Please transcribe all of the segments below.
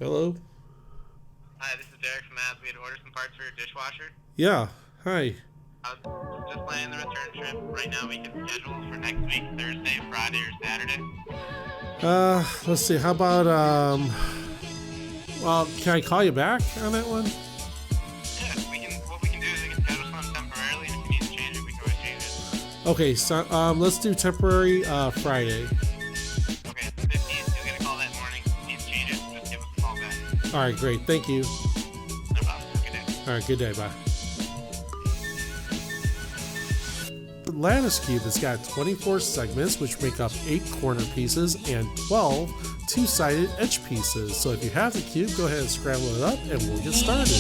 Hello? Hi, this is Derek from Abs. We had ordered some parts for your dishwasher. Yeah, hi. I was just planning the return trip. Right now we can schedule for next week, Thursday, Friday, or Saturday. Let's see, how about, well, can I call you back on that one? Yeah, what we can do is we can schedule something temporarily, and if you need to change it, we can always change it. Okay, so, let's do temporary, Friday. Okay, it's the 15th. You'll get a call that morning. If you need to change it, just give us a call back. Alright, great, thank you. No problem. Have a good day. Alright, good day, bye. The Lattice Cube has got 24 segments, which make up 8 corner pieces and 12 two-sided edge pieces. So if you have the cube, go ahead and scramble it up and we'll get started.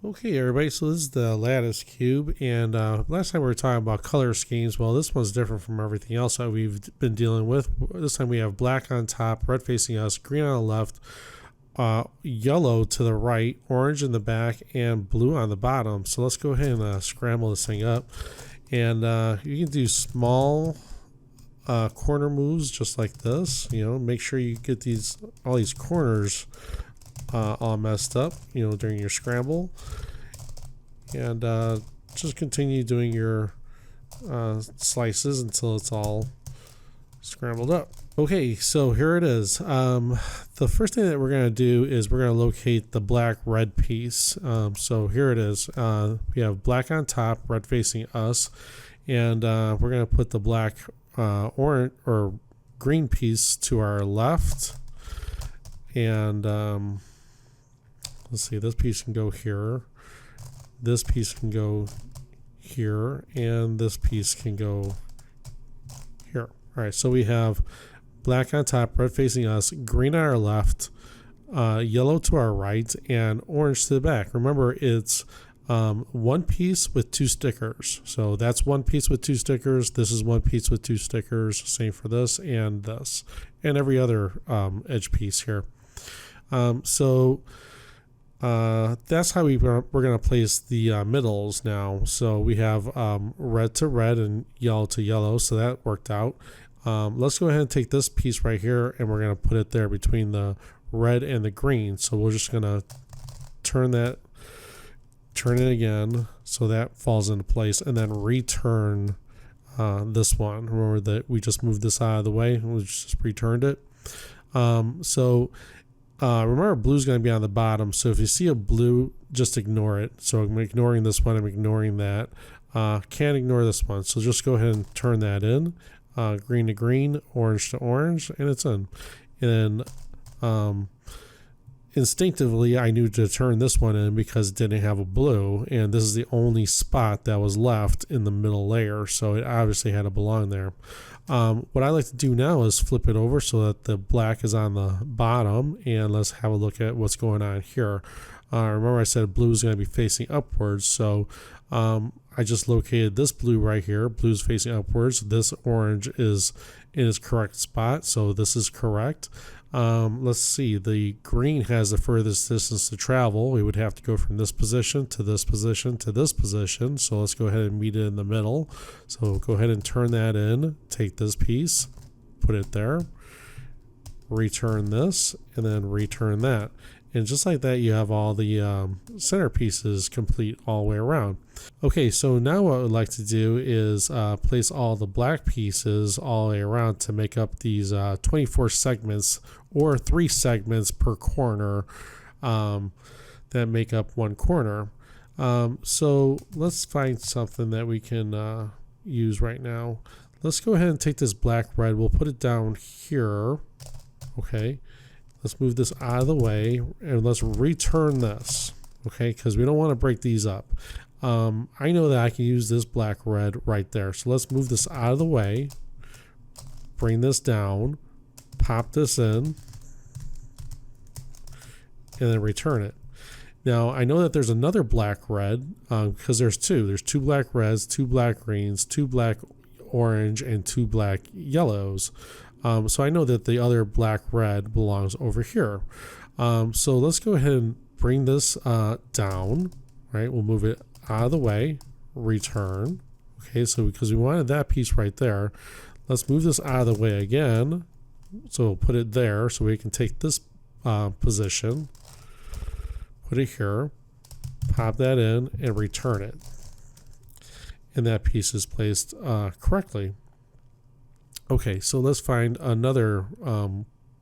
Okay, everybody, so this is the Lattice Cube, and last time we were talking about color schemes. Well, this one's different from everything else that we've been dealing with. This time we have black on top, red facing us, green on the left, yellow to the right, orange in the back, and blue on the bottom. So let's go ahead and scramble this thing up. And you can do small corner moves just like this. You know, make sure you get all these corners all messed up, you know, during your scramble, and just continue doing your slices until it's all scrambled up. Okay, so here it is. The first thing that we're going to do is we're going to locate the black red piece. So here it is. We have black on top, red facing us, and we're going to put the black orange or green piece to our left, and let's see, this piece can go here, this piece can go here, and this piece can go here. All right, so we have black on top, red facing us, green on our left, yellow to our right, and orange to the back. Remember, it's one piece with 2 stickers. So that's one piece with 2 stickers. This is one piece with 2 stickers. Same for this, and every other edge piece here. That's how we're going to place the middles now. So we have red to red and yellow to yellow. So that worked out. Let's go ahead and take this piece right here, and we're going to put it there between the red and the green. So we're just going to turn it again so that falls into place, and then return this one. Remember that we just moved this out of the way, and we just returned it. Remember, blue's going to be on the bottom, so if you see a blue, just ignore it. So I'm ignoring this one, I'm ignoring that. Can't ignore this one, so just go ahead and turn that in. Green to green, orange to orange, and it's in. And then instinctively I knew to turn this one in because it didn't have a blue, and this is the only spot that was left in the middle layer, so it obviously had to belong there. What I like to do now is flip it over so that the black is on the bottom, and let's have a look at what's going on here. Remember I said blue is going to be facing upwards, so I just located this blue right here. Blue's facing upwards. This orange is in its correct spot, so this is correct. Let's see, the green has the furthest distance to travel. We would have to go from this position to this position to this position. So let's go ahead and meet it in the middle. So go ahead and turn that in, take this piece, put it there, return this, and then return that. And just like that, you have all the center pieces complete all the way around. Okay, so now what I would like to do is place all the black pieces all the way around to make up these 24 segments, or 3 segments per corner that make up one corner. So let's find something that we can use right now. Let's go ahead and take this black red. We'll put it down here. Okay. Let's move this out of the way, and let's return this, okay, because we don't want to break these up. I know that I can use this black red right there, so let's move this out of the way, bring this down, pop this in, and then return it. Now, I know that there's another black red, because there's two. There's 2 black reds, 2 black greens, 2 black orange, and 2 black yellows. So I know that the other black red belongs over here. So let's go ahead and bring this down, right? We'll move it out of the way, return. Okay, so because we wanted that piece right there, let's move this out of the way again. So we'll put it there so we can take this position, put it here, pop that in, and return it. And that piece is placed correctly. Okay, so let's find another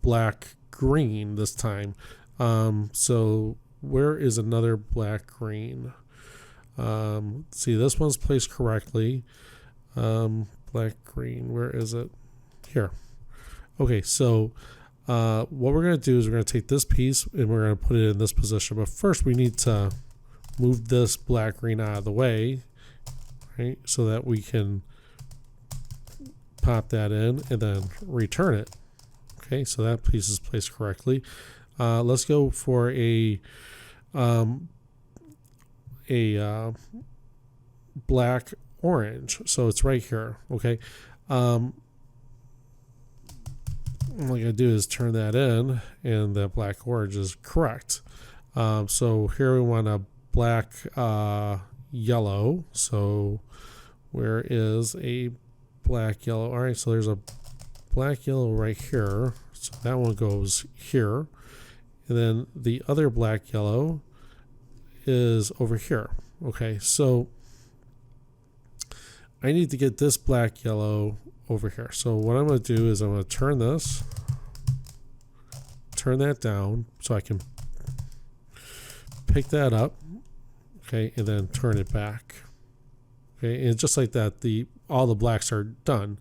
black green this time. So where is another black green? See, this one's placed correctly. Black green, where is it? Here. Okay, so what we're going to do is we're going to take this piece and we're going to put it in this position. But first we need to move this black green out of the way, right, so that we can pop that in and then return it. Okay, so that piece is placed correctly. Let's go for a black orange. So it's right here. Okay. All I gotta do is turn that in, and that black orange is correct. So here we want a black yellow. So where is a black yellow? All right, so there's a black yellow right here, so that one goes here, and then the other black yellow is over here. Okay, so I need to get this black yellow over here. So what I'm going to do is I'm going to turn this, turn that down so I can pick that up, okay, and then turn it back. Okay, and just like that, all the blacks are done.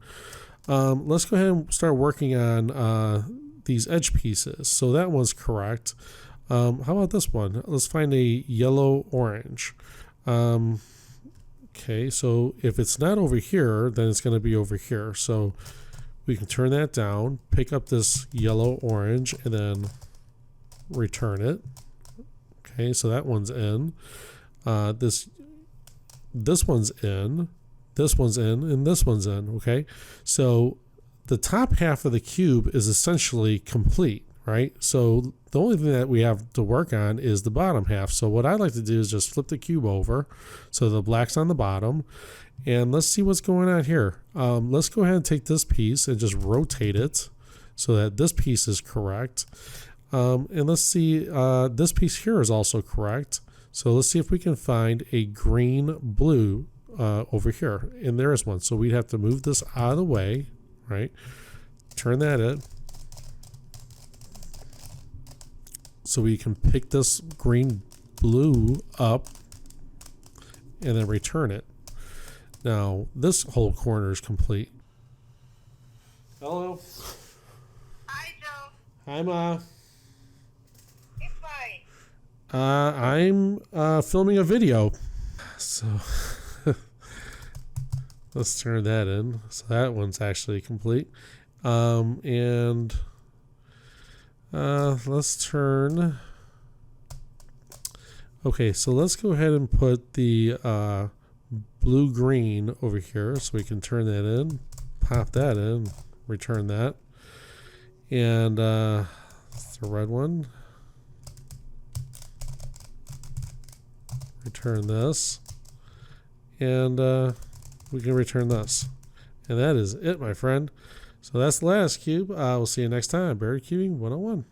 Let's go ahead and start working on these edge pieces. So that one's correct. How about this one? Let's find a yellow orange. Okay, so if it's not over here, then it's going to be over here. So we can turn that down, pick up this yellow orange, and then return it. Okay, so that one's in. This one's in. This one's in, and this one's in. Okay, so the top half of the cube is essentially complete, right? So the only thing that we have to work on is the bottom half. So what I like to do is just flip the cube over so the black's on the bottom, and let's see what's going on here. Let's go ahead and take this piece and just rotate it so that this piece is correct. And let's see, this piece here is also correct. So let's see if we can find a green blue over here, and there is one. So we'd have to move this out of the way, right? Turn that in so we can pick this green blue up and then return it. Now this whole corner is complete. Hello. Hi, Joe. Hi, Ma. It's I'm filming a video. So let's turn that in. So that one's actually complete. And let's turn. Okay, so let's go ahead and put the blue green over here so we can turn that in. Pop that in, return that. And it's the red one. Return this. And we can return this. And that is it, my friend. So that's the Lattice Cube. We'll see you next time. Barry Cubing 101.